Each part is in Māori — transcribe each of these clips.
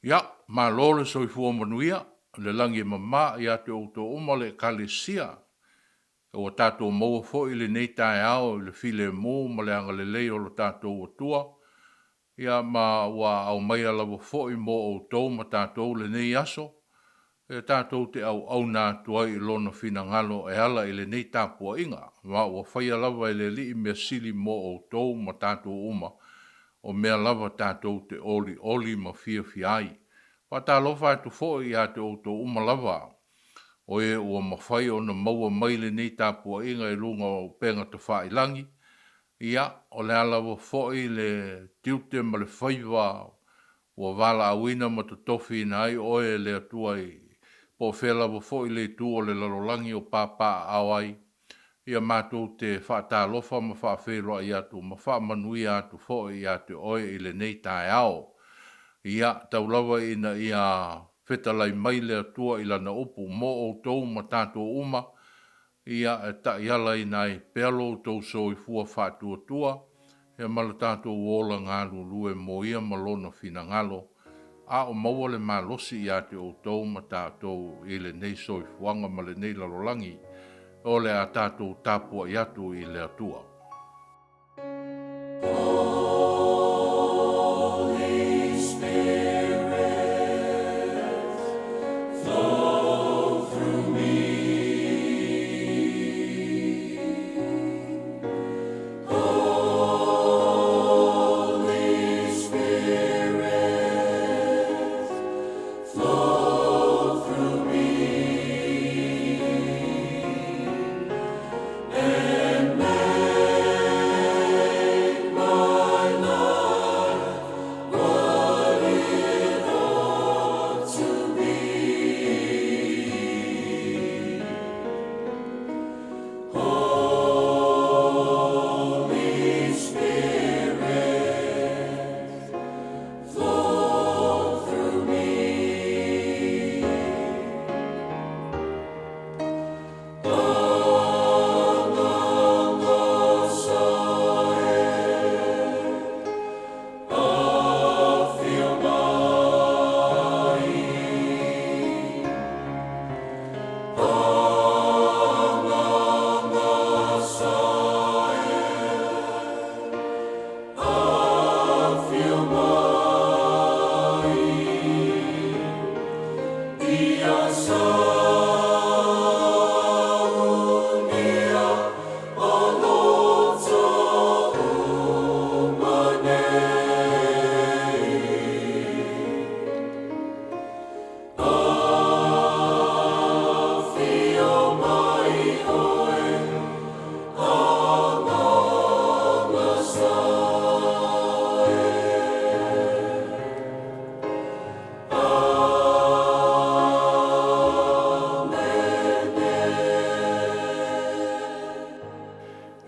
Ia, ma lole soifua manuia, le langi mama ia te o to uma le kalesia. O tātou maua fo i le nei tae ao, le file mō, ma le anga le lei o le tātou o tua. Ia ma ua au mai alawa fo i mō o tō ma tātou le nei aso. E tātou te au nā tuai i lona fina ngalo e ala i le nei tāpua inga. Ma ua whai alawa i le li i mea sili mō o tō ma tātou uma. O mea lava tātou te oli ma fia fiai. Wa tā lofa atu fo i a te o tō uma lava. O e ua mawhai o na maua maile nei tāpua inga i lunga o penga te whai langi. Ia, o le alawa fo i le tiute ma le whaiwa ua wala awina ma te tofi na ai o e le atua i po whelawa fo i le tu o le lalolangi o pāpā awai. Ia mātou te whaatalofa ma whaawheroa i atu, ma whaamanui atu fo i atu oe i le nei tae ao. Ia taulawa ina ia whetalai mai le atua i lana upu mo o tou ma tātou uma. Ia e ta iala i nai pelo tou so i fua whaatua tua. Ia mala tātou wola ngālu lue mo ia malona fina ngalo. A o maua le malosi i atu o tou ma tātou i le nei so i fuanga ma le nei lalolangi. O le a tātou tāpua i atu i le atua.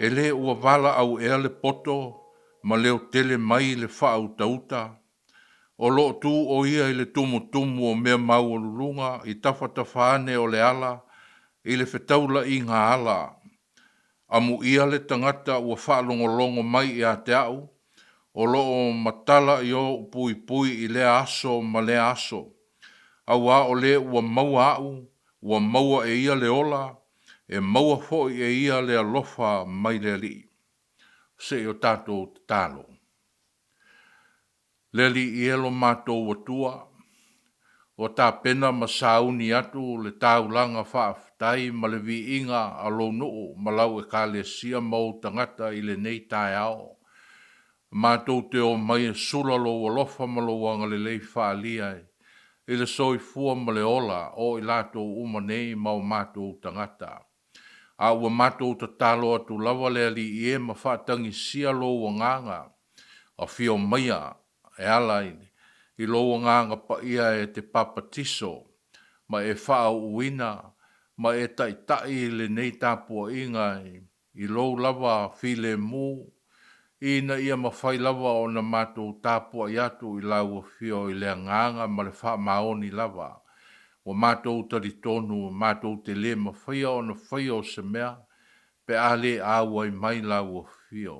E le ua wala au ea le poto, ma leo tele mai le whaau tauta. O lo tu o ia i le tumu o mea mau o lulunga, i tawhatawhane o le ala, i le whetaula i ngā ala. Amu ia le tangata ua whaalongolongo mai i a te au, o lo o matala i o pui i le aso ma le aso. Aua o le ua maua au, ua maua e ia le ola, e maua fo e ia le alofa mai le li. Se o tātou tālo. Le li i elo mātou watua, o tā pena ma sauni atu le tāulanga whaaftai ma le vi inga alo noo ma lau e ka le sia mau tangata i le nei tae ao. Mātou te o mai e sula lo alofa ma lo wanga le lei whaalia i le soi fua ma le ola o i lātou uma nei mau mātou tangata. A ua mātou ta talo atu lawa le ali i e ma whaatangi sia lo wanganga a fio maia e alaini i lo wanganga pa ia e te papatiso ma e wha uina ma e tai le nei tāpua inga i lo lawa file mu ina ia ma whai lawa o na mātou tāpua i atu i lau fio i le nganga ma le wha maoni lava. O mātou tari tonu, mātou te le ma whaia o na whaia o se mea, pe ale awai mai lau o fio.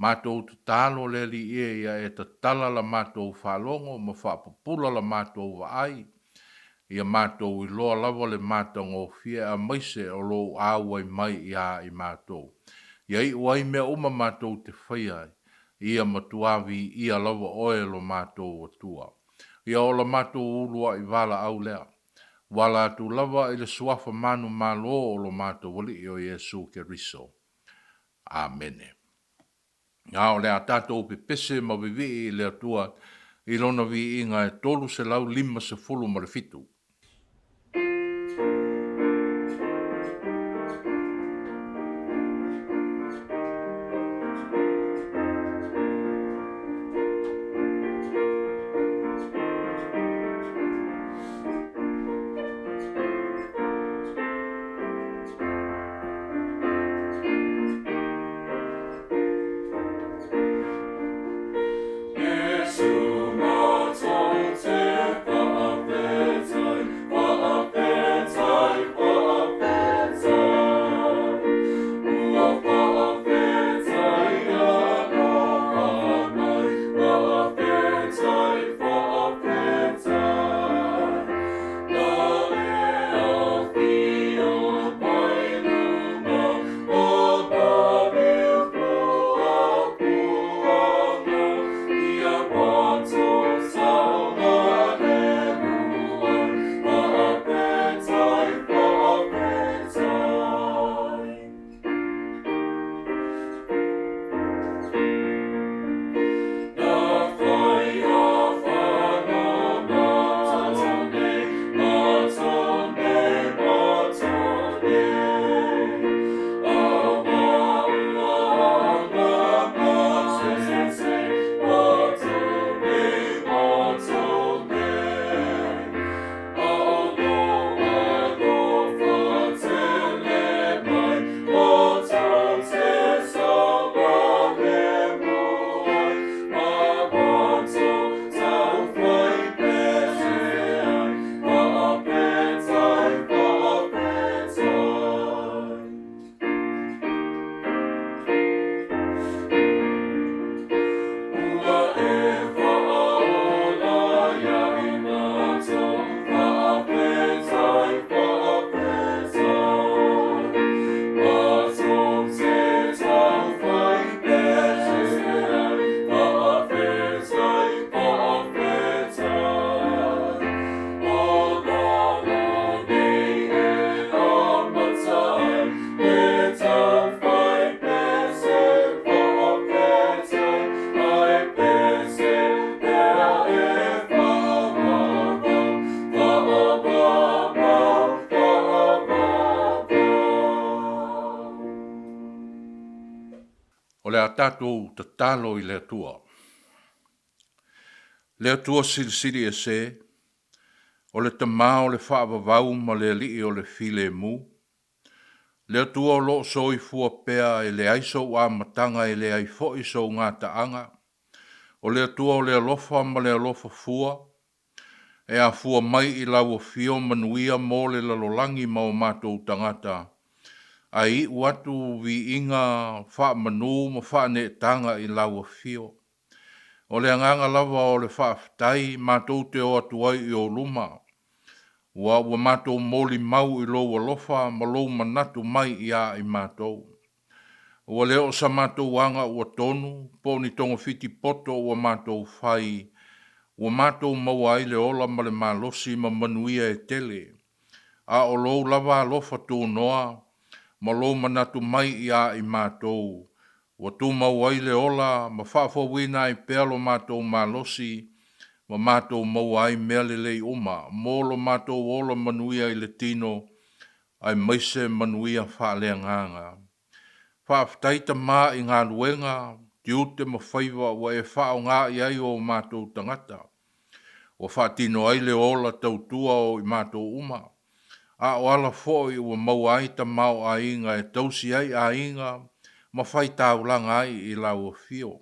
Mātou tu tālo le li ia e ta tala la mātou whalongo, ma whapapula la mātou wa ai. Ia mātou I loa lava le mātou ngō fia a maise o lo āwai mai ia I mātou. Ia I uai mea uma mātou te whaiai. Ia matuavi ia lava oe lo mātou o tua. Ia o la mātou ulua I wala au lea. Wala tu lava I le suafa manu malo o lo mātou wali I o Yesu Keriso. Amene. Ngā o lea tātou pe pese ma vivi I lea tua I lona vi inga e tolu se lau 5 ma le fitu. O le a tātou ta tālo I le atua. Le atua sili e se, o le tamā o le whaavavau ma le li o le file mu. Le atua o lo so I fua pea e le aiso wa matanga e le ai fo I so ngā taanga. O le atua o le alofa ma le alofa fua, e a fua mai I lau o fio manuia mo le lalolangi ma o mātou tangata. Ai watu vi inga wha manu ma wha ne tanga I lau o fio. O le anganga lava o le wha aftai mātou te o atuai I o luma. Wa mātou moli mau I lo alofa ma lo manatu mai ia I mātou. Ua leo sa mātou wanga ua tonu, po ni tonga fiti poto ua mātou whai. Ua mātou maua ai le ola ma le malosi ma manuia e tele. A o lou lava alofa tō noa, ma lou manatu mai ia I mātou. Ua tū maua ai le ola, ma whawhawina I pealo mātou malosi, ma mātou maua ai mea le lei uma, molo mātou ola manuia I le tino, ai maise manuia whaalea nganga. Whaaftaita mā I ngā luenga, tiute ma whaiva wa e whao ngā iai o mātou tangata. O whaatino ai le ola tautua o I mātou uma. A o ala foi ua mau ai ta mau a inga e tausi ai a inga, ma whai tāulanga ai I lau o fio.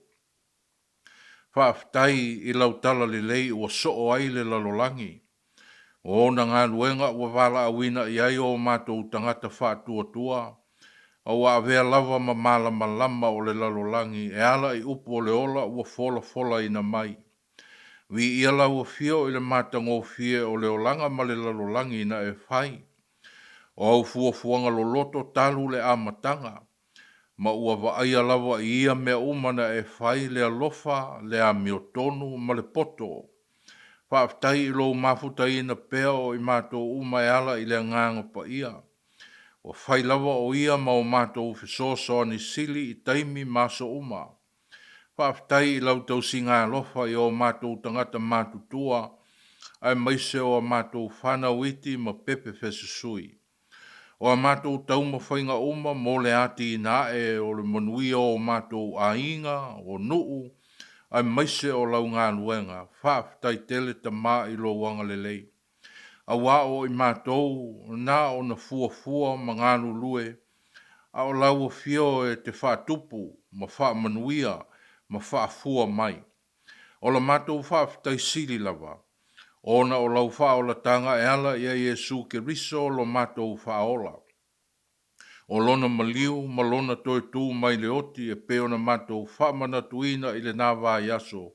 Whaaftai I lau tala le lei ua soo ai le lalolangi. O na ngā luenga ua wala awina I ai o mātou tangata whaatua tua, Au a vea lava ma malama lama o le lalolangi, e ala i upo o le ola ua fola fola ina mai. Vi ia la ua fio i le matango fie o le olanga ma le lalolangi na e fai. O au fuafuanga lo loto talu le amatanga. Ma ua vaaya lava i ia mea umana e fai le alofa, le a miotonu ma le poto. Whaaftai i lo mafuta ina pea o i mato uma e ala i le nganga pa ia. O fai lava o ia ma o mato fisoso ni sili i taimi maso uma. Whaaftai i lau tau singa alofa i o mato tangata mato tua, ai maise o mato whana witi ma pepe fesusui. O a mato tau ma whainga uma mo le ati na e o le manuia o mato a inga o nuu, ai maise o lau ngā luenga, whaaftai tele ta mā i lo wanga le lei. A wā o i mātou nā o na fua ma ngā lue, a o lau o fio e te whaatupu ma wha manuia ma wha fua mai. O la mātou whaaftai sili lava, ona o lau wha o la tanga e ala ia Jesu ke riso lo mātou wha ola. O lona maliu, ma lona toi tū mai le oti e peo na mātou wha manatuina i le nāwā yaso,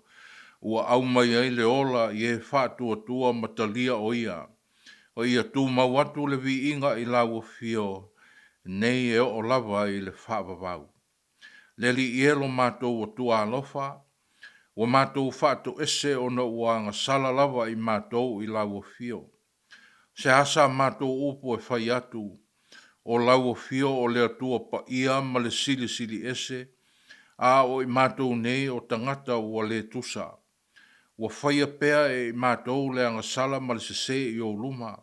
ua au mai ai le ola i e wha tua matalia o ia. O ia tū mawatu le vi inga i la ua fio, nei e o lava i le wha vavau. Le li i elo mātou o tua alofa, o mātou wha to ese o na uanga sala lava i mātou i la ua fio. Se asa mātou upo e whai atu, o lau o fio o lea tua pa ia ma le sili sili ese, a o i mātou nei o tangata ua le tusa. Ua whaia pea e i mātou le anga sala ma le sese i o luma.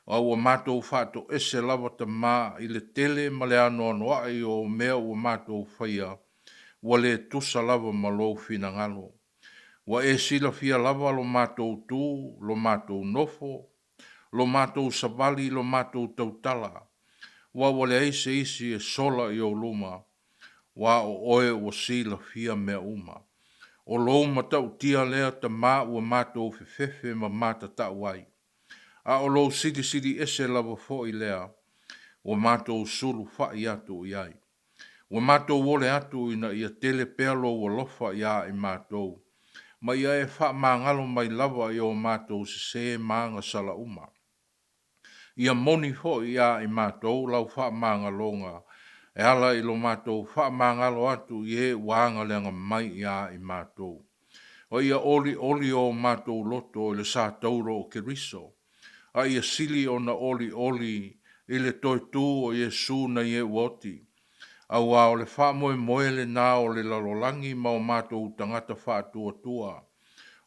A ua mātou whato ese lava ta mā i le tele ma le anoa noa i o mea ua mātou whaia, ua le tusa lava ma lo fina ngalo. Ua e sila fia lava lo mātou tū, lo mātou nofo, lo mātou savali, lo mātou tautala. Wa wale eise isi e sola i o luma, wa o oe o sila fia mea uma. O lo matau tia lea ta mā ua mātou fefefe ma māta ta wai. A o lo sidi sidi ese lava fo i lea, o mātou sulu wha i atu i ai. O mātou wole atu ina ia tele pelo o lofa i a i mātou. Ma ia e wha mangalo mai lava i o mātou se maanga sala uma. Ia moni fo ia i mātou lau wha mangalonga, e ala i lo mātou wha mangalo atu i e wanga leanga mai ia i mātou. O ia oli o mātou loto i le sā tauro o ke riso, a ia sili o na oli i le toi tū o Jesu na i e woti. A wā o le wha moe le nā o le lalolangi ma o mātou tangata wha tua,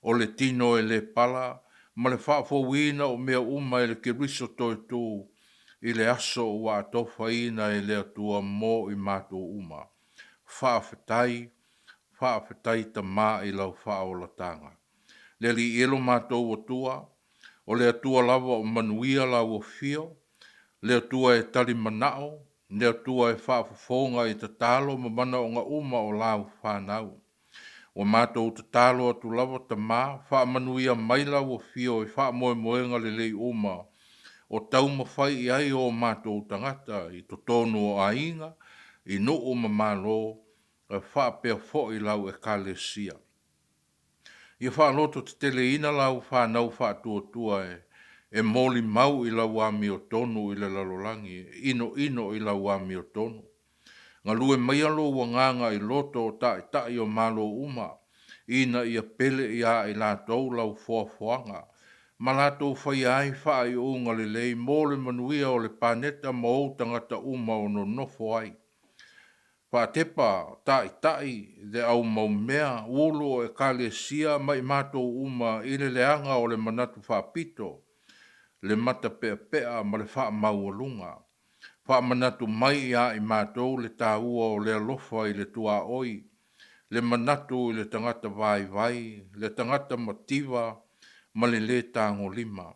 o le tino e le pala, ma le whaafowina o mea uma e le ke riso toi tū i le aso ua atowhaina e le atua mō i mātou uma. Whaafetai ta mā i lau whaolatanga. Le li elo mātou o tua, o le atua lava o manuia lau o fio, le atua e tali manao, le atua e whaafafonga i ta talo ma mana o ngā uma o lau whanau. O mātou te talo atu lava ta mā, wha manuia maila o fio i wha moenga le lei uma, o tau mawhai i ai o mātou tangata i to tonu o ainga, i no o mamalo, e wha pia fo i lau e kalesia. I wha loto te tele ina lau wha nau wha tua e moli mau i lau ami o tonu i le lalolangi, ino i lau ami o tonu. Ngā lue mai alo ua nganga i loto o tai o malo uma, ina ia pele ia i lātou lau fuafuanga. Ma lātou whai ai whai o ngā lei mōle manuia o le paneta ma o tangata uma o no nofo ai. Whatepa tai de au mau mea ulo e kale sia mai mātou uma i le leanga o le manatu whapito, le mata pea ma le wha mau lunga. Wha manatu mai ia i mātou le tāua o le alofa i le tua oi, le manatu i le tangata vai, le tangata mativa, ma le tango lima.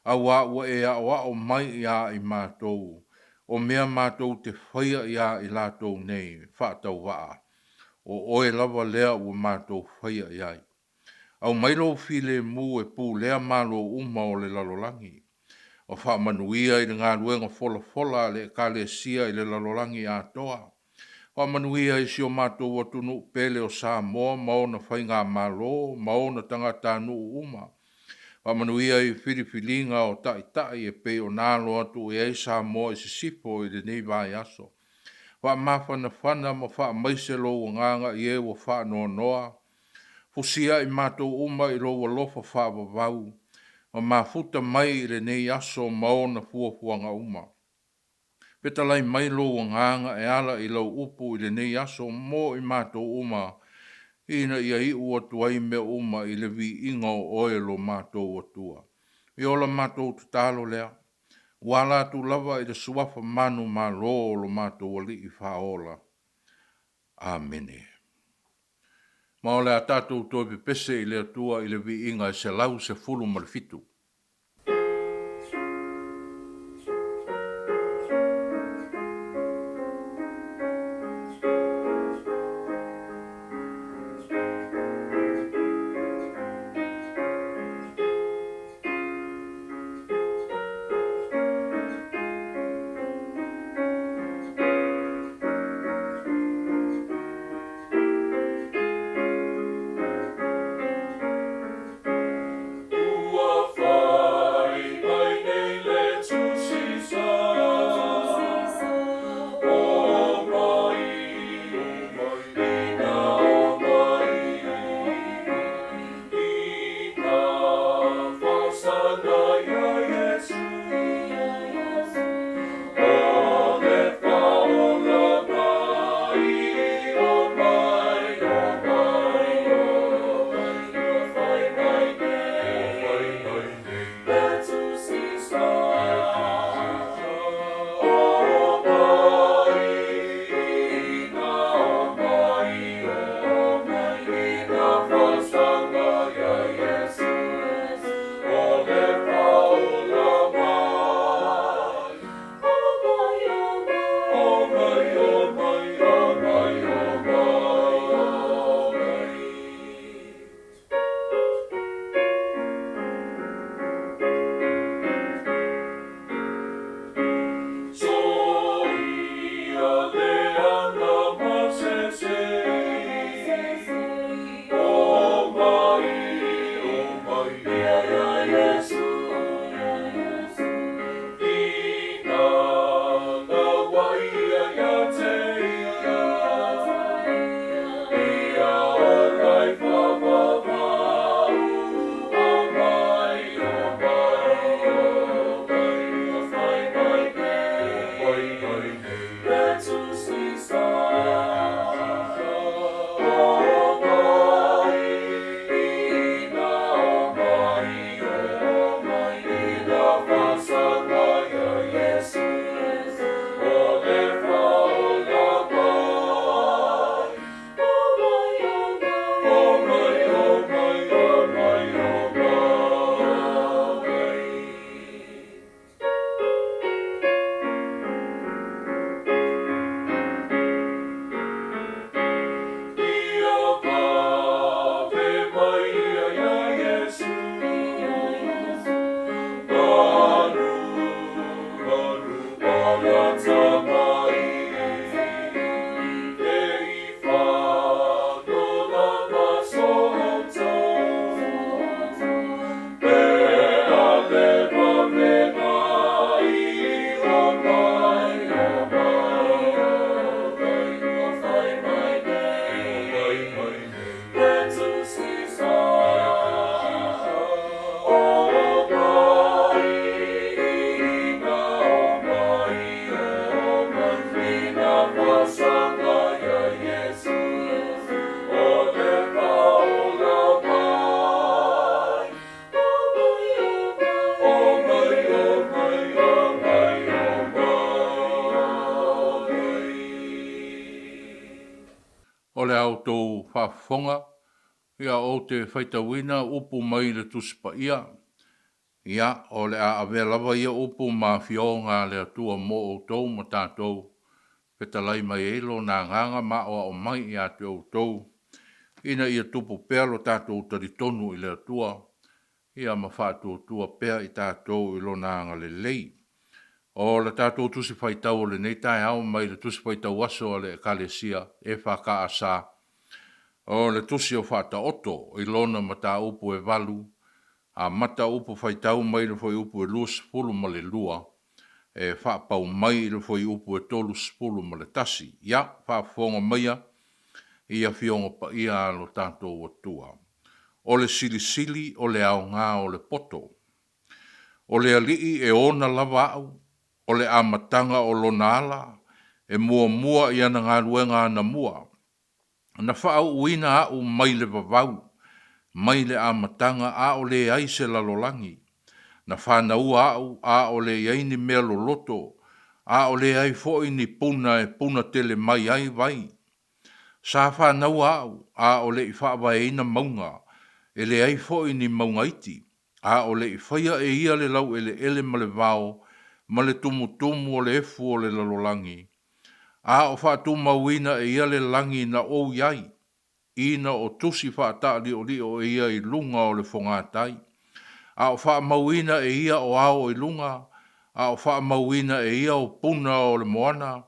A ua e a o mai ia i mātou, o mea mātou te whaia ia i lātou nei, whātau waa. O oe lava lea ua mātou whaia iai. Au mailo file mu e pū lea malo uma o le lalolangi. o whaamanuia i le ngā ruenga fola le kalesia i le lalolangi atoa. Whaamanuia i si o mātou watunu pele o Samoa, maona whainga malo, maona tangata nuu uma. Whaamanuia i whiriwhilinga o tai e pe o nalo atu e Samoa i se sipo i le nei vai aso. Whaamawhana whana ma whaamaise lo o nganga i e wa whaanoa noa. Fusia i mātou uma i lo wa lofa whaavavau. Ma mafuta mai i le nei aso maona fuafuanga uma. Petalai mai lo o nganga e ala i lau upu i le nei aso mo i mātou uma. Ina ia i ua tuai me uma i le vi inga o oe lo mātou atua. I ola mātou tutalo lea. Wala tu lava i le suafa manu ma lo mātou ali i whaola. Amene. Ma ole a tātou toi pese i le atua i le vi inga i se lau se fulu malifitu. O le au tō whaafonga, ia o te whaitawina upu mai le tuspa ia. Ia o le a awea lava ia upu ma fionga le atua mo o tō ma tātou. Petalai mai elo nā nganga ma o mai ia te o tō. Ina ia tupu pēlo tātou taritonu i le atua. ia ma whātua tua pēr i tātou i lona anga le lei. O le tātou tusi whaitau o le nei tai au mai le tusi whaitau aso le kalesia e whaka asa. O le tusi o whata oto i lona ma tā upu e walu, a mata upu whaitau mai le whai upu e lua sepulu ma le lua, e whapau mai le whai upu e tolu sepulu ma le tasi. Ia, whafonga maia, ia fionga pa ia lo tātou o tua. O le sili sili o le au ngā o le poto. O le alii e ona lava au, o le amatanga o lona ala, e mua mua i ana ngā ruenga ana mua. Na whaau uina au mai le vavau, mai le amatanga a o le aise lalolangi. Na whanau au a o le iaini mea loloto, a o le ai fo ni puna e puna tele mai ai vai. Sa whanau au a o le i whaavaeina maunga, e le ai fo ni maunga iti, a o le i whaia e ia le lau ele ma le vao, ma le tumu o le efu o le lalolangi. A o whaatu mawina e ia le langi na o iai, ina o tusi whaata li o ia i lunga o le whongatai. A o wha mawina e ia o ao i lunga, a o wha mawina e ia o puna o le moana,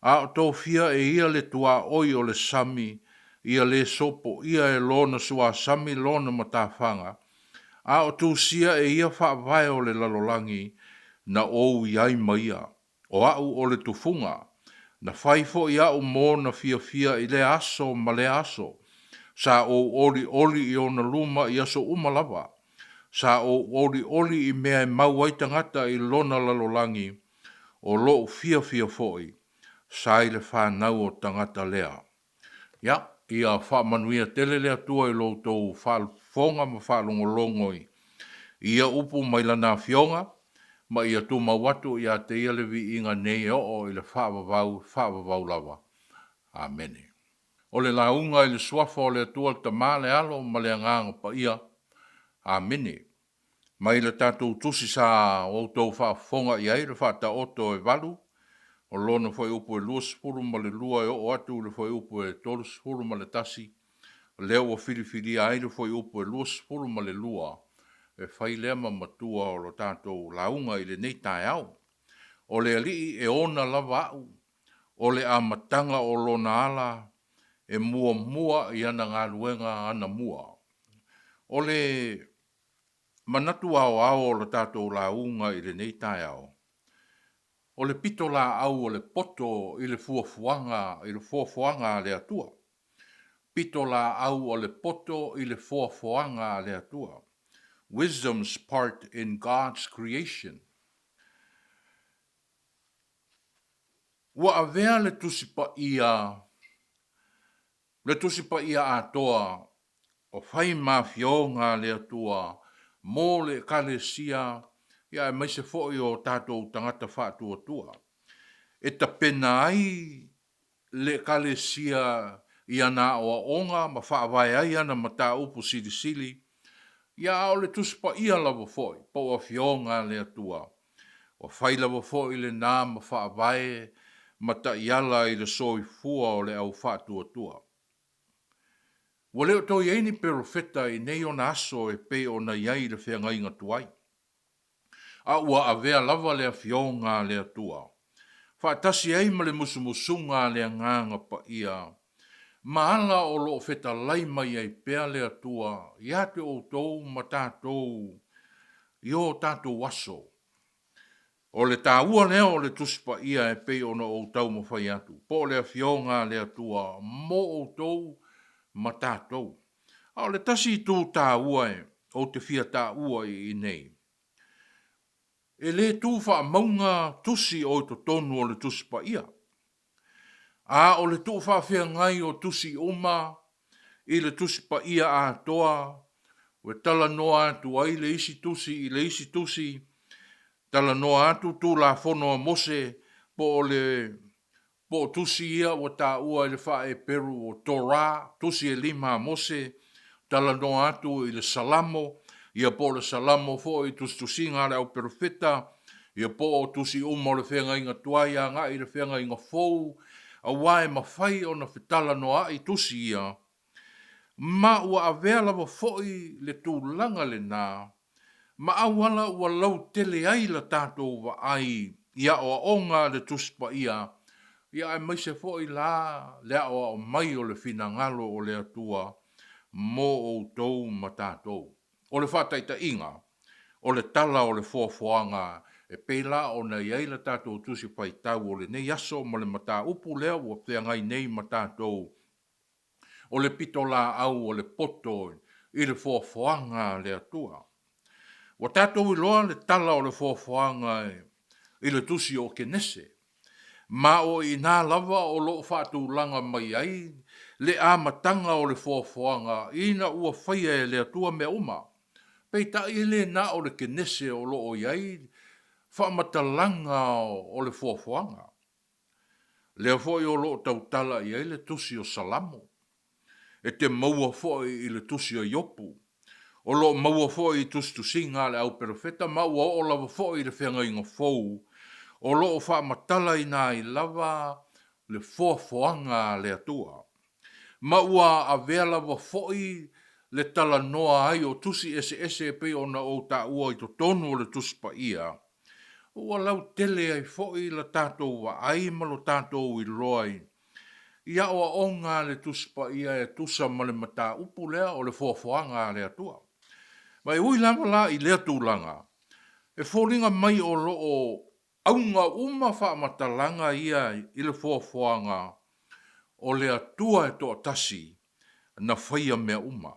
a o tō fia e ia le tua oi o le sami, ia le sopo, ia e lona sua sami lona matawhanga, a o tūsia e ia wha vai o le lalolangi, na o iai maia, o au o le tufunga, na whaifo ia o mō na fia i le aso ma le aso, sa o oli i ona luma i aso umalava, sa o oli i mea e mau aitangata i lona lalolangi, o lo fia foi, sa i le whanau o tangata lea. Ia, ia whamanuia tele lea tua i lo tō whalfonga ma whalongolongoi. Ia upu mai lana fionga, ma ia tu mawatu ia te ia levi inga nei o i le whaavavau lava. Amene. O le launga i le suafa o le tua ta male alo ma le anganga pa ia. Amene. Mai le tātou tusi sa o tō whaafonga i ai le whaata oto e walu. O lona whai upu e lua sepulu ma le lua e o atu le whai upu e tolu sepulu ma le tasi. Leo o filifili ai le whai upu e lua sepulu ma le lua. E whai lea ma matua o lo tātou launga i le nei tai au. O le alii e ona lava au. O le amatanga o lona ala e mua i ana ngā luenga ana mua. O le manatu au o lo tātou launga i le nei tai au. O le pito la au o le poto i le fuafuanga le atua. Pito la au o le poto i le fuafuanga le atua. Wisdom's part in God's creation. Ua avea le tusipa ia atoa o whai mawhionga le atua mō le kalesia ia e maise fo'i o tātou tangata whātua tua. E ta pena ai le kalesia ia nā oa onga ma whaawai ai ana ma tā upu sili. Ia au le tusipa ia lava fo'i, po a fionga le atua. O whai lava fo'i le nā ma whaawai ma ta iala i le soi fua o le au whātua tua. Wa leo tau iei ni perofeta i nei ona aso e pe ona iai le whea ngai ngatuai. A ua avea lava le fionga le atua. Whaatasi ai ma le musumusunga le nganga pa ia. Maala o lo feta lai mai ai pea le atua, ia te o tou ma tātou, i o tātou waso. O le tāua leo o le tuspa ia e pe ona o tau ma whai atu. Po le fionga le atua, mo o tou ma tātou. A o le tasi tū tāua e, o te fia tāua i nei. E le tū wha maunga tusi o to tonu o le tuspa ia. A o le tū wha whia ngai o tusi uma, i le tuspa ia a toa, we tala noa atu ai le isi tusi, tala noa atu tū la whono a mose, po tusi ia o tā ua i le wha e peru o Torah, tusi e lima a mose, tala noa atu i le salamo, ia po le salamo fo i tusi ngā le au perfeta, ia po tusi uma o le whenga inga tuaia, ngā i le whenga inga fou, a wae mawhai o na whetala noa i tusi ia, ma ua avea lava foi le tūlanga le nā, Ma awala ua lau tele ai la tātou wa ai, ia o onga le tuspa ia ai mai se fo i la, lea o mai o le fina ngalo o le atua, mo o tou ma tātou. O le whataita inga, o le tala o le fuafuanga, e pela o na iai la tātou tusi pai tau o le nei aso ma le mata upu lea ua pia ngai nei ma tātou. O le pito la au o le poto i le fuafuanga le atua. Wa tātou i loa le tala o le fuafuanga i le tusi o ke nese. Ma o i nā lava o lo whātou langa mai ai, le āmatanga o le fuafuanga, ina ua whaia e le atua me uma. Pei ta i le nā o le kenese o lo o iai, whamatalanga o le fuafuanga. Lea foi o lo tau tala i ai le tusi o salamo. E te maua foi i le tusi o iopu. O lo maua foi i tusi tusinga le au perofeta, maua o lava foi i le whenga inga fou, o loo wha matala i nā i lava le fuafuanga le atua. Ma ua a vea lava foi le tala noa ai o tusi ese pe o na o ta ua i to tonu o le tusi pa ia. Ua lau tele ai foi la tātou wa ai ma lo tātou i loi. Ia o onga le tusi pa ia e tusa ma le mata upu lea o le fuafuanga le atua. Mai ui lava la i lea tūlanga. E fōringa mai o loo aunga uma wha matalanga ia i le fuafuanga o le atua e toa tasi na whaia mea uma.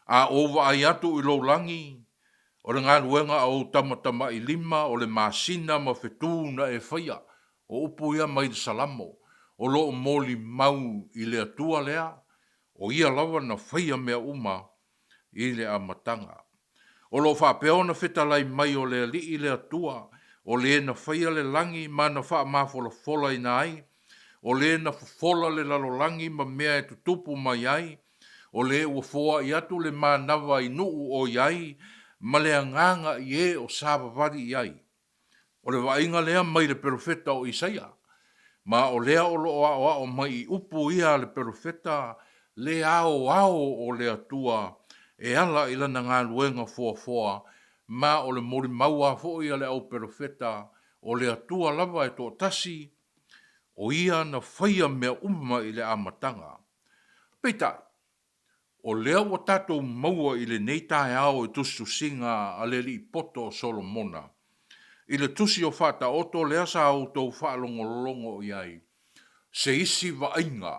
A owa ai atu i laulangi, o le ngā ruenga o tamatama i lima, o le masina ma whetū na e whaia, o upu ia mai le salamo, o loo moli mau i le atua lea, o ia lava na whaia mea uma i le amatanga. O lo whapeo na whetalai mai o le li i le atua, o le na whaia le langi ma na wha mafola fola i nai, o le na fola le lalo langi ma mea e tutupu mai ai, o le ua foa i atu le manawa i nuu o iai, ma le anganga i e o sāwavari i ai. O le wainga lea mai le perofeta o Isaia, ma o lea o lo o mai i upu ia le perofeta, le ao o le atua, e ala ila na ngā luenga foa, ma o le mori maua fo ia le au perofeta, o le atua lava e tō tasi, o ia na whaia mea uma i le amatanga. Peitai, o lea o tātou maua i le neitai au i tusu singa a le li poto o Solomona. I le tusi o whata oto lea sa au tau whaalongo iai. Se isi wa inga,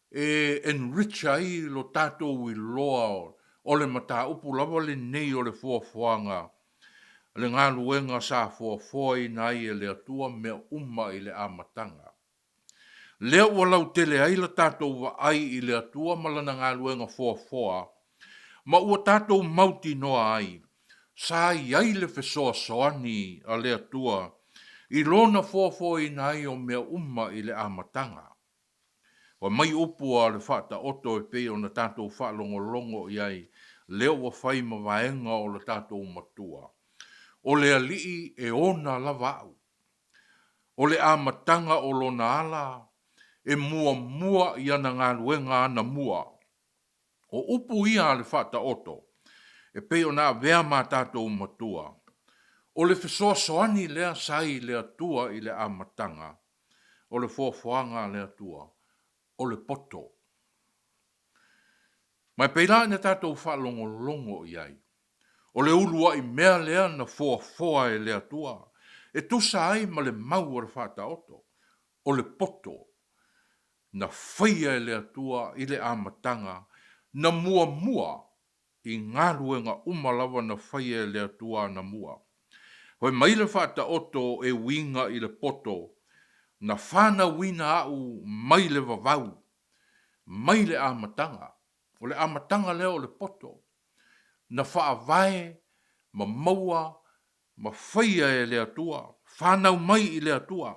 e enrich ai lo tātou i loa o le mata upu lava le nei o le fuafuanga. Le ngā luenga sa fuafua i nai e le atua mea uma i le amatanga. Lea ua lau tele ai la tātou wa ai i le atua malana ngā luenga fuafua, ma ua tātou mauti noa ai. Sa iai le fesoa soani a le atua, i lona fuafua i nai o mea uma i le amatanga. Wa mai upu a le whata oto e peo na tātou whaalongo iai, leo wa whai mawaenga o le tātou matua. O le alii e ona lava au. O le amatanga o lona ala, e mua ia na ngā luenga ana mua. O upu ia le whata oto, e peo na vea mā tātou matua. O le fesoa soani lea sai lea tua i le amatanga. O le fuafuanga lea tua. O le poto. Mai peila na tātou whalongo iai. O le ulua i mea lea na fuafua e lea tua. E tusa ai ma le mau o le whata oto. O le poto. Na whaia e lea tua i le amatanga. Na mua i ngā ruenga umalawa na whaia e lea tua na mua. Hoi mai le whata oto e winga i le poto. Na whana wina au mai le vavau. Mai le amatanga. O le amatanga leo le poto. Na whaavae, ma maua, ma whaia e le atua. Whanau mai i le atua.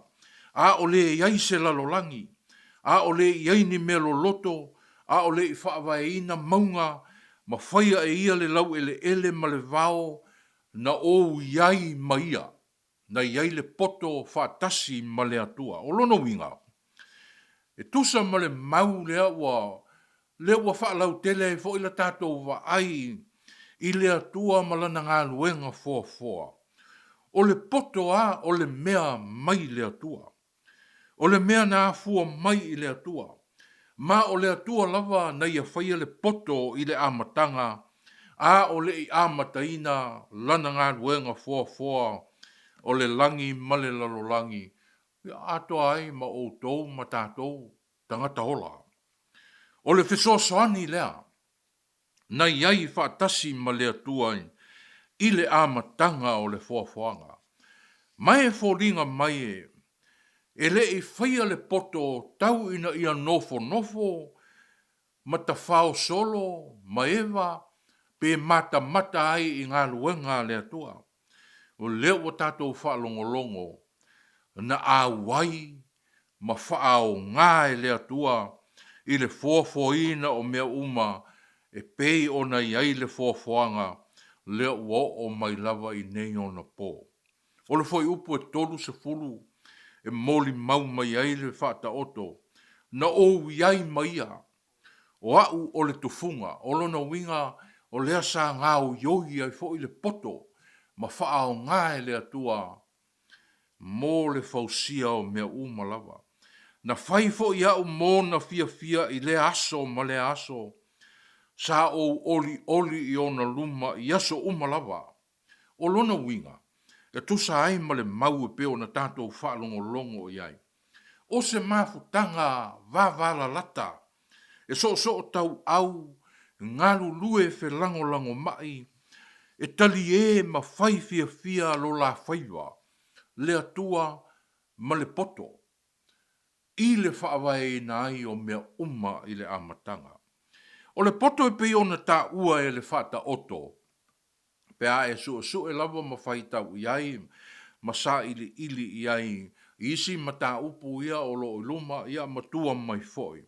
A o le iai se lalolangi. A o le iai ni melo loto. A o le i whaavae ina maunga. Ma whaia e ia le lau ele ma le vao. Na o iai maia. Na iai le poto whaatasi ma le atua. O lono winga. E tusa ma le mau lea ua whaalau tele fo ila tātou wa ai I le atua malana ngā luenga fua. O le poto a o le mea mai le atua. O le mea na fua mai i le atua. Ma o le atua lava na ia whaia le poto i le amatanga. A o le i amataina lana ngā luenga fua. O le langi male lalolangi. Ia atoa ai ma o tou ma tātou tangata ola. O le fesoasoani lea. Na iai whaatasi ma le atua i le amatanga o le fuafuanga. Mai e fōringa mai e le i whaia le poto tau ina ia nofo, ma ta whao solo, ma ewa, pe mata ai i ngā luenga le atua. O leo o tātou whaalongolongo, na awai, ma whaao ngā e le atua, i le fuafuina o mea uma, e pei ona iai le fuafuanga, leo o mai lava i nei ona pō. O le foi upu e tolu se fulu, e moli mau mai ai le whata oto, na o iai maia, o au o le tufunga, o lona winga o lea sa ngā o yohi ai fo i le poto, ma whaao ngā e le atua, mō le fausia o mea lava. Na whai fo i au mō na fia i le aso ma le aso, sa o oli i ona luma i aso lava. O lona winga, e tusa ai ma le mau e peo na tātou whaalongolongo i ai. O se mafutanga wavala lata, e so tau au, ngalu lue fe lango mai, e tali e ma whai fia lo la whaiwa, le atua ma le poto, i le whaawai na ai o mea i le amatanga. O le poto e pei ona tā ua e le whata oto, pea e su e lava ma whai tau i ai, ma sa ili i ai, isi ma tā upu ia o lo iluma ia matua mai foi.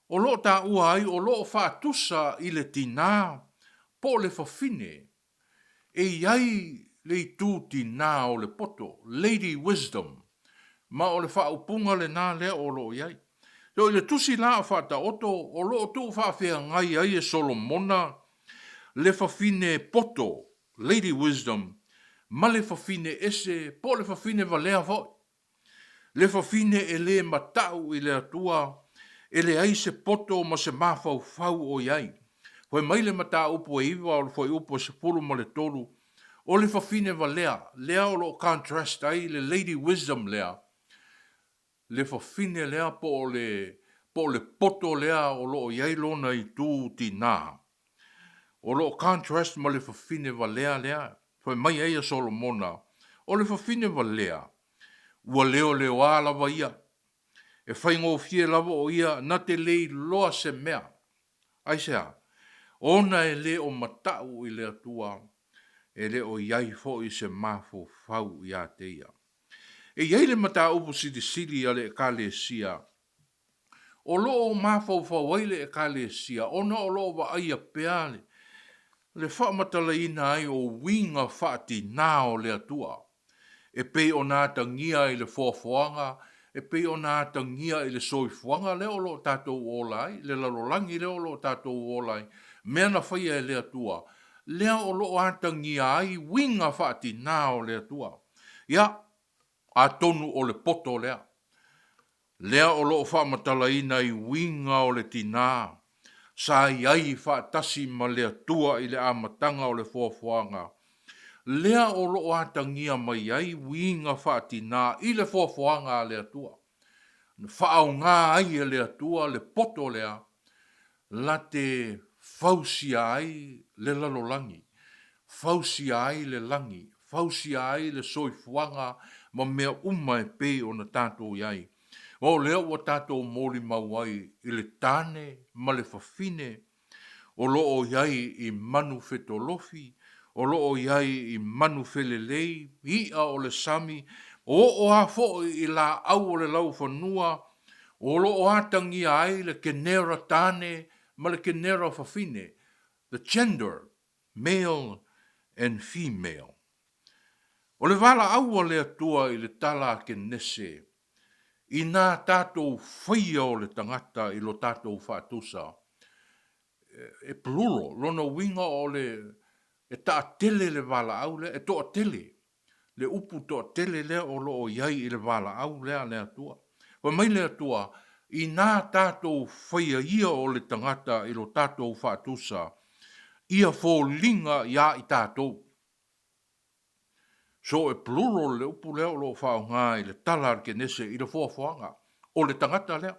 O lo tā ua ai, o lo whaatusa i le tina, po le whawhine, e iai le tū tina o le poto, Lady Wisdom, ma o le whaupunga le nā lea o lo iai. So i le tusi la o whata oto, o lo tū whawhia ngai ai e Solomona, le whawhine poto, Lady Wisdom, ma le whawhine ese, po le whawhine valea fo. Le whawhine e le matau i le atua, e le ai se poto ma se mawhau o iai. Hoi mai le mata upo e iwa o le foi upo se pulu ma le tolu, o le whawhine valea, lea o lo contrast ai le Lady Wisdom lea, le whawhine lea po le poto lea o lo iai lona i tū tina. O lo contrast ma le whawhine valea lea, hoi mai ai a Solomona, o le whawhine valea, ua leo alawa ia, e whaingo fie lava o ia, na te lei loa se mea. Aisea, ona e le o matau i le atua, e le o iai fo i se mafo fau i a te ia. E iai le matau upo sili a le ka le sia, o lo o mafo fau ai le ka le sia, ona o lo wa aia peale, le wha matala ina ai o winga whaati nao le atua, e pei o nā tangia i le fuafuanga, e pei o nā tangia i le soifuanga leo lo tātou olai, le lalolangi leo lo tātou olai, mea na whaia e le atua, leo o lo ātangia ai winga whaati nao le atua. Ia, a tonu o le poto lea. Lea o lo whamatala ina i winga o le tina, sa iai whaatasi ma le atua i le amatanga o le fuafuanga. Lea o lo atangia mai ai winga whaatina i le fuafuanga le atua. Whaau ngā ai le atua le poto lea, la te fausia ai le lalolangi, fausia ai le langi, fausia ai le soifuanga ma mea e pe o na tātou iai. O leo o tātou mōli mauai i le tāne ma le whawhine, o loo iai i manu whetolofi, o loo iai i manu whelelei, ia o le sami, o a fo i la au o le lau whanua, o loo atangi ai le kenera tāne ma le kenera whawhine, the gender, male and female. O le wala au o le atua i le tala ke nese, i nā tātou whaia o le tangata i lo tātou whātusa. e plulo, lona winga o le e ta tele le vala au le, e to tele. Le upu to tele le o lo o iai i le vala au le le atua. Wa mai le atua, i nā tātou whaia ia o le tangata i lo tātou whaatusa, ia fō linga ia i tātou. So e plural le upu leo lo whao ngā i le talar ke nese i le fōwhanga. O le tangata lea.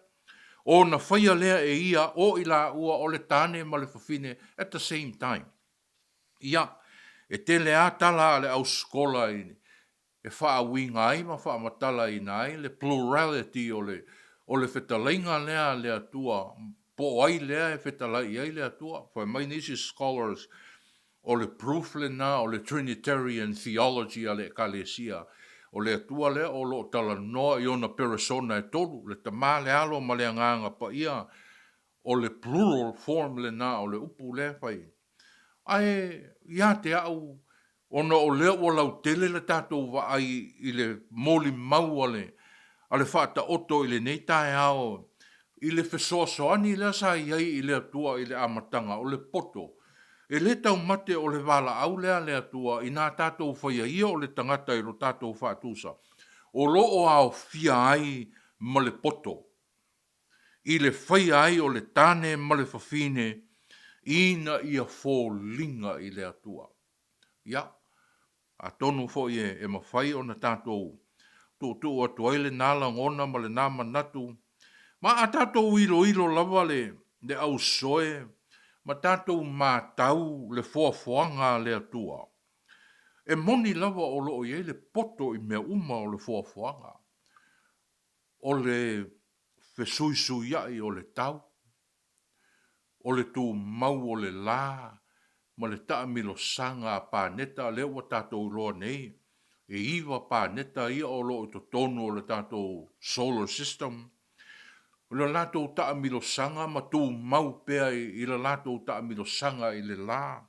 O na whaia lea e ia o i la ua o le tāne ma le whawhine at the same time. Ia, e te lea tala le au skola i e wha winga ai ma wha matala i nai, le plurality o le whetalainga lea tua, po ai lea e whetalai ai lea tua. For mai nisi scholars o le proof le na, o le Trinitarian theology a le kalesia, o le tua lea o lo tala noa i ona persona e tolu, le tama le alo ma le anganga pa ia, o le plural form le na, o le upu le fai. Ai, ia te au, ona o leo o lau tele le tātou wa ai i le moli mau ale whaata oto i le nei tae ao, i le whesoasoani le sa iai i le atua i le amatanga o le poto. E le tau mate o le wala au lea le atua i nā tātou whaia ia o le tangata i lo tātou whaatusa. O lo o au fia ai ma le poto. I le whaia ai o le tāne ma le whawhine, ina ia fō linga i le atua. Ia. A tonu fo e mawhai o na tātou tō atu aile nāla ngona ma le nāma natu. Ma a tātou ilo lava le au soe, ma tātou mātau le fuafuanga le atua. E moni lava o lo i le poto i mea uma o le fuafuanga. O le whesuisuiai o le tau. O le tū mau o le lā. Ma le taa milo sanga pa neta le wa tātou roa nei. E iwa pa neta ia o lo to tonu o le tātou solar system. O le lātou taa milo sanga ma tū mau pea i le lātou taa milo sanga i le lā.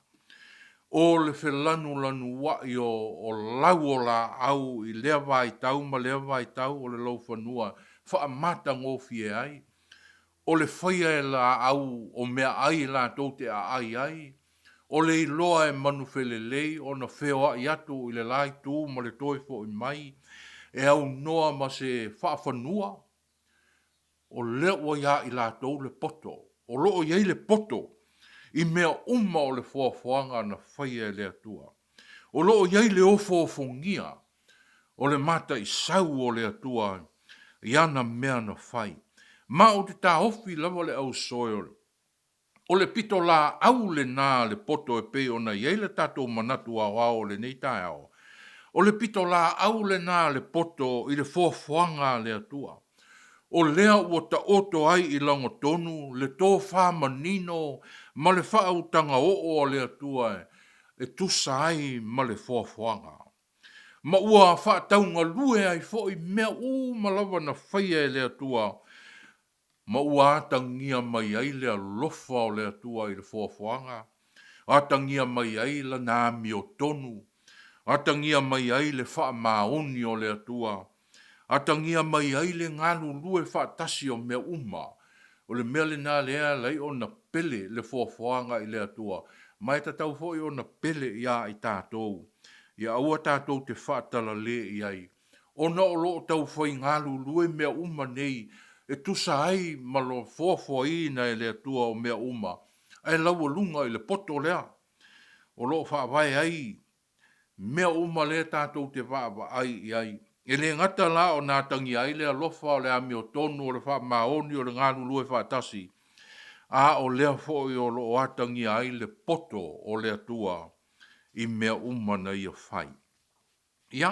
O le whelanu lanu wai o lau o la au i lea vai tau ma lea vai tau o le lau whanua wha mata ngofie ai. O le whaia e la au o mea ai lātou te a ai. O le iloa e manu whelelei o na wheoa i atu i le lai tū ma le toi fo i mai. E au noa ma se whaafanua. O leo ia i lātou le poto. O loo iei le poto. I mea uma o le fuafuanga na whaia e le atua. O loo iei le ofo o fungia. O le mata i sau o le atua. Iana mea na whai. Ma o te tā ofi lava le au soil. O le pito la au le nā le poto e pe ona iei le tātou manatu au au le nei tae au. O le pito la au le nā le poto i le fuafuanga le atua. O lea ua ta oto ai i lango tonu, le tō wha manino, ma le wha au tanga o le atua e tusa ai ma le fuafuanga. Ma ua wha taunga lue ai fo i mea malawa na whaia le atua, ma ua atangia mai ai le alofa o le atua i le fuafuanga. Atangia mai ai la nāmi o tonu. Atangia mai ai le wha maoni o le atua. Atangia mai ai le ngānu lue wha tasi o mea uma. O le mea le nā lea lei o na pele le fuafuanga i le atua. Mai ta tau fo i o na pele ia i tātou. Ia aua tātou te wha tala le i ai. O na o lo tau fai ngālu lue mea uma nei. E tusa ai ma lo fuafua i na e le atua o mea uma. Ai lau lunga i le poto lea. O lo wha vai ai. Mea uma le tātou te wha ai i ai. E le ngata la o nā tangi ai le alofa o le ami o tonu o le wha maoni o le ngānu lue wha tasi. A o lea fo i o lo atangi ai le poto o le atua i mea uma na i a whai. Ia,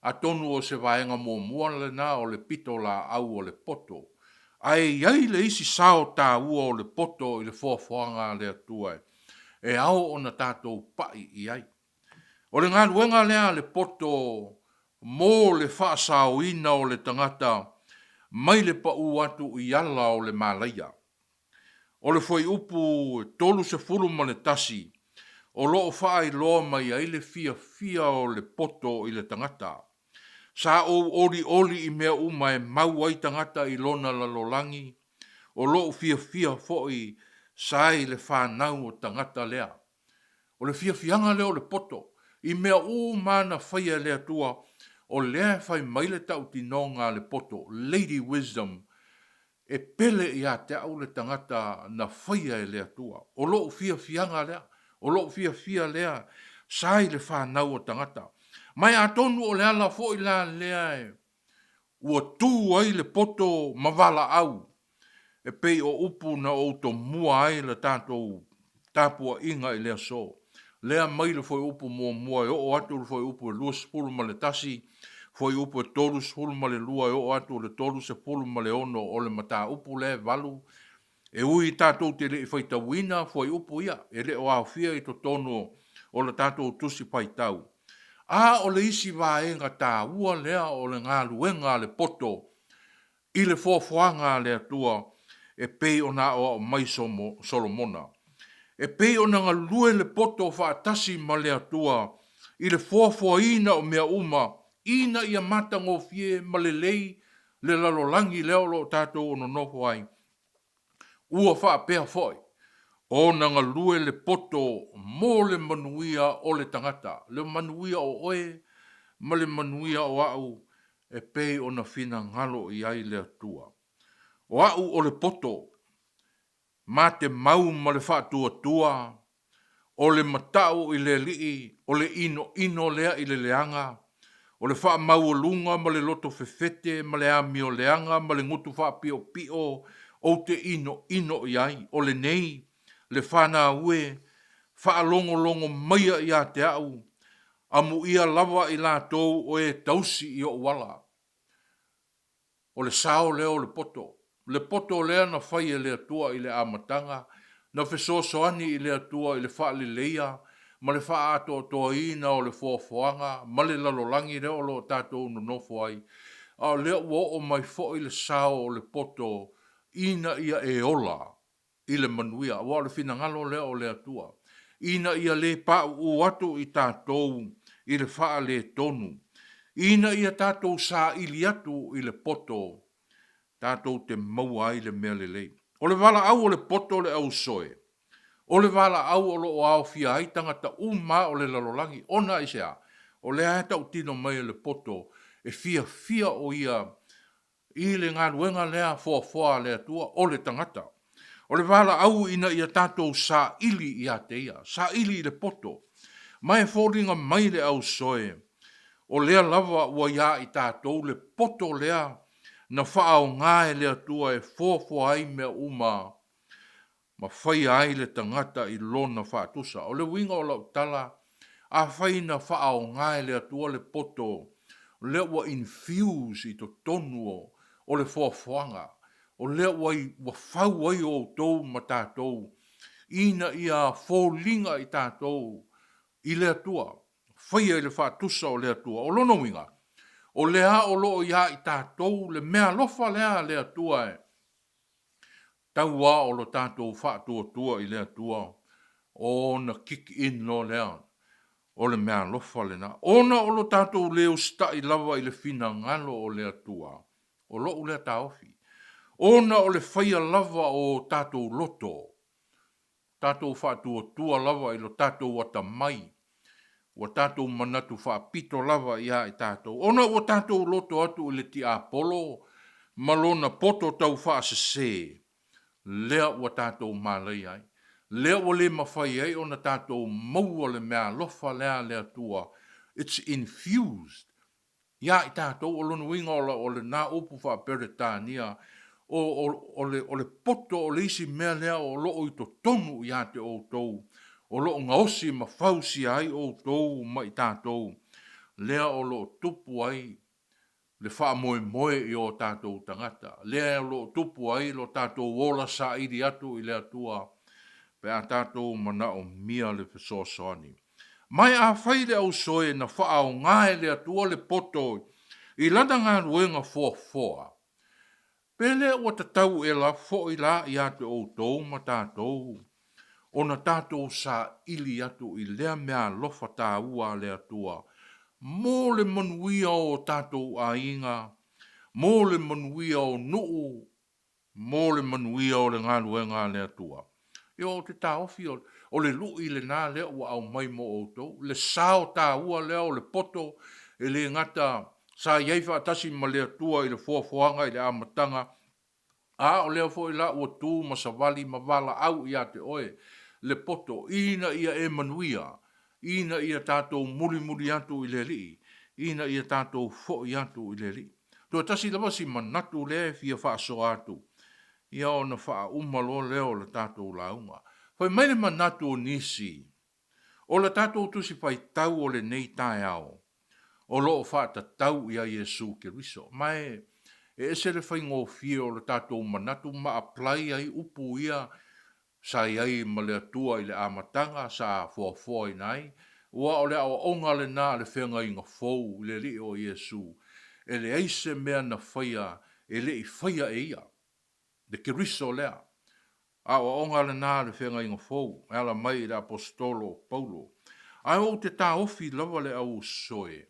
a tonu o se vaenga mō muana na o le pito la au o le poto. Ai iai le isi sao tā ua o le poto i le fuafuanga le atua. E au o na tātou pai i ai. O le ngā luenga lea le poto mō le whaasao ina o le tangata mai le pa atu i ala o le malaia. O le foi upu tolu se furu ma le tasi. O loo wha i loa mai ai le fia o le poto i le tangata. Sa o oli i mea uma e mau ai tangata i lona la lolangi. O loo fia foi sai le whanau o tangata lea. O le fianga leo le poto, i mea o mana whaia lea tua, o lea whai maile tau tinonga le poto, Lady Wisdom, e pele i a te au le tangata na whaia e lea tua. O loo fianga lea, o loo fia lea, sai le whanau o tangata. Mai a tonu o le ala fo i la lea e, ua tū ai le poto mawala au, e pei o upu na o to mua ai le tātou tāpua inga i lea so. Lea mai le foi upu mua e o atu le foi upu e lua sepulu ma le tasi, foi upu e tolu sepulu ma le lua e o atu le tolu sepulu ma le ono o le mata upu le valu. E ui tātou te le i whaita wina foi upu ia, e le o au fia i to tono o le tātou tusi pai tau. A o le isi vaenga tā ua lea o le ngā luenga le poto, i le fofoanga le atua, e pei o na o mai Solomona. E pei o nga lue le poto whaatasi ma le atua, i le fofoina o mea uma, ina ia mata ngō fie ma le lei, le lalolangi leo lo tātou ono nofo ai. Ua whaapea foi, o nga lue le poto mo le manuia o le tangata, le manuia o oe, ma le manuia o au, e pei o na fina ngalo i ai le atua. O au o le poto, ma te mau ma le whaatua, o le matau i le lii, o le ino lea i le leanga, o le wha mau lunga ma le loto fefete, ma le ami o leanga, ma le ngutu wha pio, o te ino i ai, o le nei, le whana ue, wha longo maia i a te au, amu ia lava i la tau o e tausi i o wala. O le sao leo le poto lea na whai e lea tua i le amatanga, na fesosoani i lea tua i le wha le leia, ma le wha ato toa ina o le fuafuanga, ma le lalolangi reo lo tātou no nofo ai. A lea ua o mai fo i le sao o le poto ina ia e ola i le manuia, wa le fina ngalo lea o lea tua. Ina ia le pa u atu i tātou i le wha le tonu. Ina ia tātou sa ili atu i le poto, tātou te maua ai le mea lelei. O le wala au o le poto le au soe. O le wala au o lo au fia ai tangata uma o le lalolangi. Ona i sea, o le aeta u tino mai le poto, e fia o ia i le ngā ruenga lea fua lea tua o le tangata. O le wala au ina ia tātou sa ili i a te ia, sa ili i le poto. Mai fōringa mai le au soe, o lea lava ua ia i tātou le poto lea, na whaao ngāe lea tua e fōfua ai mea uma, ma whai ai le tangata i lona whaatusa. O le winga o lau tala, a whai na whaao ngāe lea tua le poto, lea ua infuse i to tonuo o le fōfuanga, o lea ua whau ai o tau ma tātou, ina ia fōlinga i tātou, i lea tua, whai ai le whaatusa o lea tua, o lono winga, o lea o loo ia i tātou, le mea lofa lea tua e. Tau wā o lo tātou whaatua i lea tua, o na kick in lo lea, o le mea lofa lena. Ona o lo tātou leo sta i lava i le fina ngalo o lea tua, o loo lea tāofi. Ona o le whaia lava o tātou loto, tātou whaatua lava i lo tātou wata mai, o tātou manatu whaapito lava ia i tātou. Ona o tātou loto atu i le ti Apollo, malona poto tau whaasese, lea o tātou mālai ai. Lea o le mawhai ai, ona tātou maua le mea lofa lea tua. It's infused. Ia i tātou o lonu inga o le nā upu whaapere tānia, o le poto o le isi mea lea o loo i to tonu ia te o tou. O loo ngaosi ma fausi ai o tou ma i tātou. Lea o loo tupu ai, le wha moe i o tātou tangata. Lea o loo tupu ai, lo tātou wola sa iri atu i lea tua. Pe a tātou mana o mia le fesoasoani. Mai a whaile au soe na wha au ngae lea tua le poto i lana ngā ruenga fōa. Pele o tatau e la fo i la i ate o tou ma tātou. O na tātou sa ili atu i lea mea lofa tā ua lea tua. Mō le manuia o tātou a inga, mō le manuia o nuu, mō le manuia o le ngā ruenga lea tua. Ia o te taofi o le lu i le nā lea ua au mai mo outou. Le sao tā ua lea o le poto e le ngata sa iai whaatasi ma lea tua i le fuafuanga i le amatanga. A o lea fo i la ua tū ma sa wali ma wala au i a te oe. Le poto ina ia e manuia. Ina ia tātou muri muri atu i le li. Ina ia tātou fo i atu i le li. Tua tasi lava si manatu le fia whaaso atu. Ia o na wha umalo leo le tātou launga. Whai mai le manatu o nisi. O le tātou tusi whai tau o le nei tae ao. O loo whaata tau ia Jesu ke riso. Mai e se le whai ngō fia o le tātou manatu ma apply ai upu ia sa iai ma le atua i le amatanga sa fua i nai. Ua o le au onga le nā le whenga i ngā fōu le li o Jesu. E le eise mea na whaia e le i whaia e ia. De ke riso lea. A o onga le nā le whenga i ngā fōu. Ala mai le apostolo Paulo. Ai o te tā ofi lava le au soe.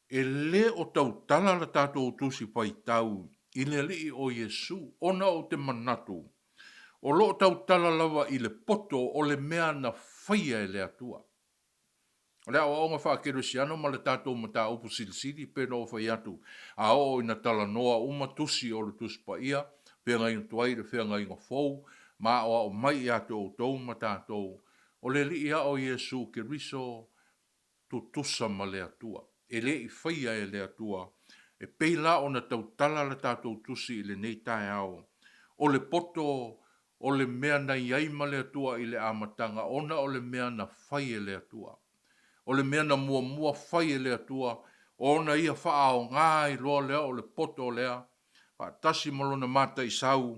E le o tau tala la tātou tusi pai tau i le li o Jesu. Ona o te manatu. O lo tau tala lava i le poto o le mea na whaia e le atua. O le awa onga wha keresiano ma le tātou ma tā upu silisili pēno o whai atu. A o ina tala noa uma tusi o le tusi pa ia, whenga inga tuai le whenga inga fōu, ma o mai i atu o tau ma tātou. O le li ia o Jesu ke riso tu tusa ma le atua. E le i whaia e le atua. E peila o na tau tala le tātou tusi i le nei tae au. O le poto o le mea na iai ma le atua i le amatanga, ona o le mea na whai e le atua. O le mea na mua whai e le atua, ona ia wha o ngā i loa lea o le poto lea, pa tasi malona mata i sau,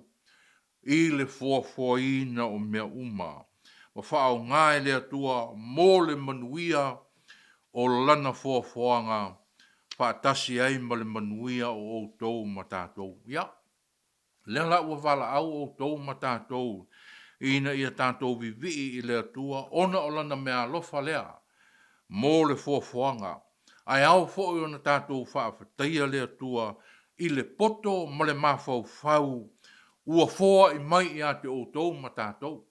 i le fua ina o mea uma. Ma wha o ngā i le atua, mō le manuia o lana fuanga, pa tasi ai ma le manuia o outou ma tātou. Ia. Le la ua wala au o tau ma tātou. Ina ia tātou vivi i le atua. Ona o lana mea alofa lea. Mō le fuafuanga. Ai au fo i ona tātou whaafataia le atua. I le poto ma le mawhau whau. Ua foa i mai i a te o tau ma tātou.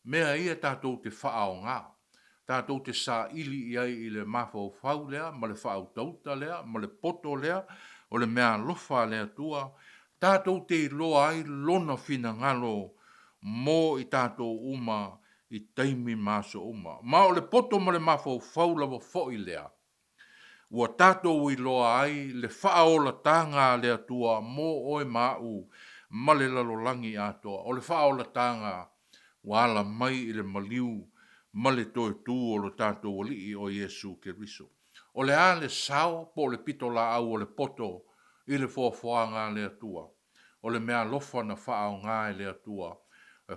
Mea ia tātou te whaao ngā. Tātou te sa ili i ai i le mawhau whau lea. Ma le whaau tauta lea. Ma le poto lea. O le mea alofa le atua. Tātou te loa ai lona fina ngalo mō i tātou uma i taimi māso uma. Ma o le poto ma le mawhau whaulawa fo i lea. Ua tātou i loa ai le whaola tanga le atua mō oe mau ma le lalolangi atoa. O le whaola tanga wala mai i le maliu ma le toe tū o le tātou ali o Jesu ke riso. O le a le sao po le pitola au o le poto i le fuafuanga le atua. O le mea lofa na whaao ngā e le atua.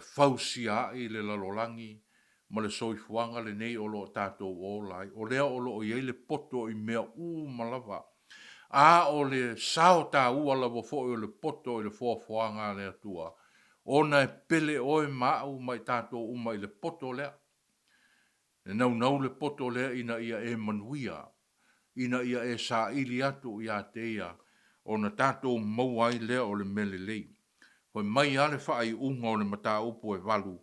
Fausia i le lalolangi. Ma le soifuanga le nei o lo tātou o lai. O lea o lo o iei le poto i mea malava. A o le sao tā ua lava fo o le poto i le fuafuanga le atua. Ona e pele oe mau mai tātou uma i le poto lea. E nau le poto lea ina ia e manuia. Ina ia e sa ili atu ia te ia. O na tātou mau ai lea o le mele lei. Hoi mai ale whaai unga o le mata upo e walu.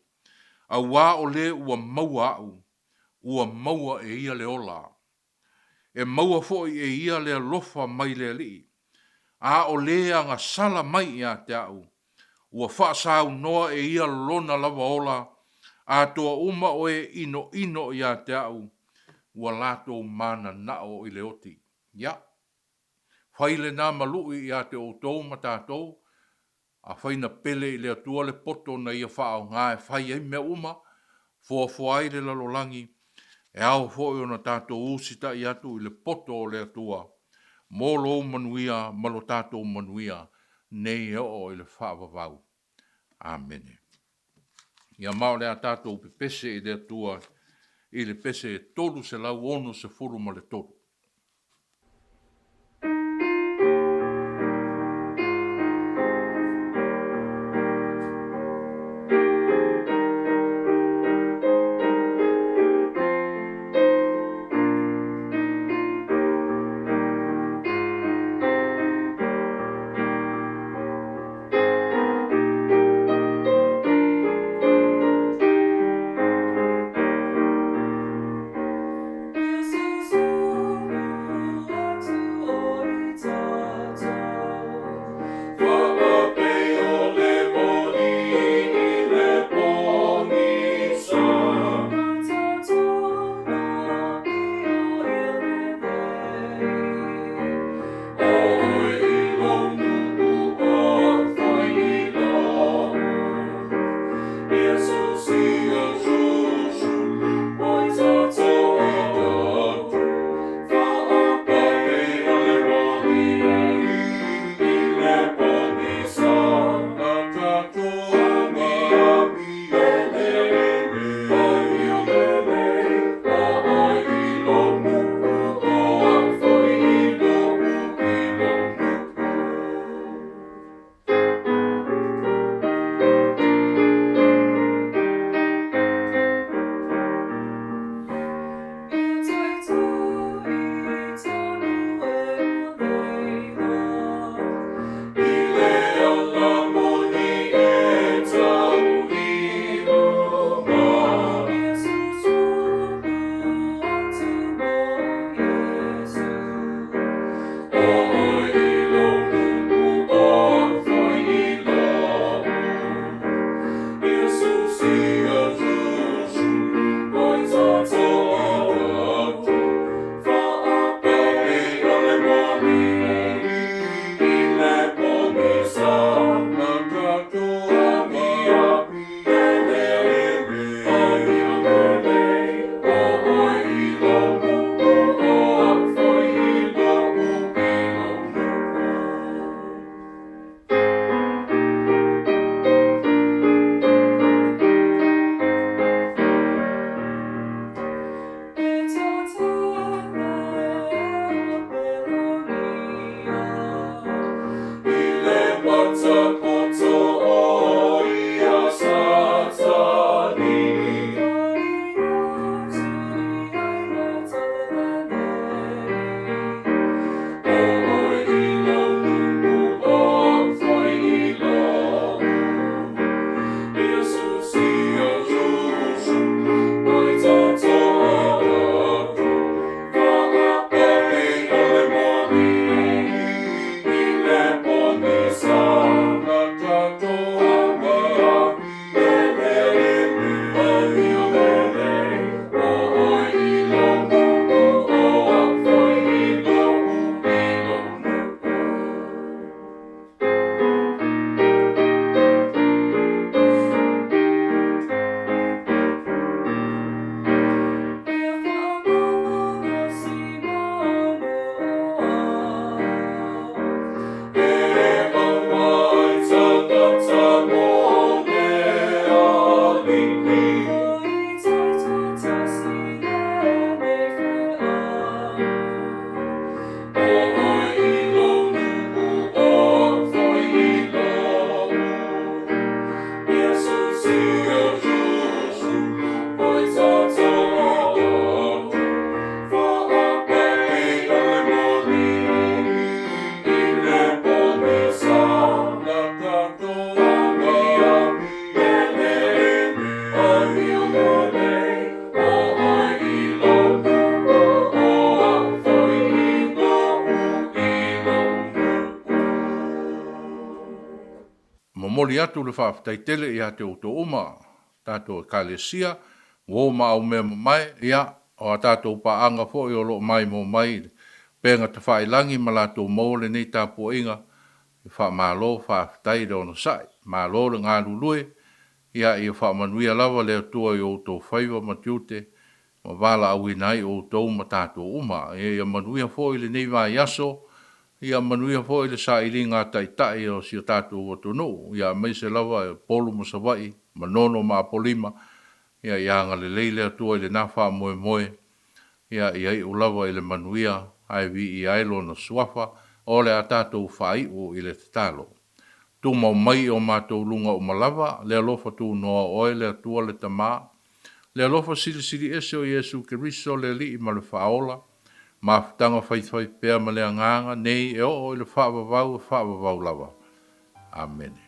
A wā o le ua maua au. Ua maua e ia le ola. E maua foi e ia le lofa mai le li. A o le anga sala mai ia te au. Ua whaasau noa e ia lona lava ola. A toa uma o e ino ia te au. Ua lato mana nao i le oti. Ya. Whaile nā malui i a te o tau ma tātou, a whaina pele i le atua le poto na ia whao ngā e whai ei mea uma, fuai le lalolangi, e au fōi o na tātou usita i atu i le poto o le atua, mō lo manuia, malo tātou manuia, nei e o i le whaavavau. Amene. Ia mao le a tātou pe pese i le atua, i le pese tolu se lau ono se furu ma le tolu. Momoli atu le whaafatai ia te uto uma, tātou kalesia, wō au mea mai, ia, o a tātou paanga fo i o lo mai mo mai, penga te whailangi ma lātou mōle nei tāpua inga, i whaamalo whaafatai le ono sai, malo le ngā lulue, ia i whaamanuia lava leo tua i o tō whaiva matiute, ma wala au inai o tō ma tātou uma, ia manuia fo i le nei vai aso, ia manuia fo i le sa ili ngā taitai o si o tātou o tunu, ia meise lava e polu mo savai, manono ma polima, ia nga le leile atua i le nafa moe moe, ia i ulava i le manuia, ai vi i ailo na suafa, o le a tātou whai o i le tatalo. Tu mau mai o mātou lunga o malava, le alofa tu noa oe le atua le tamā, le alofa sili sili ese o Yesu Keriso le li i ma le whaola, ma tanga whaithwai pēr ma le anganga, nei e o le whaavavau lava. Amen.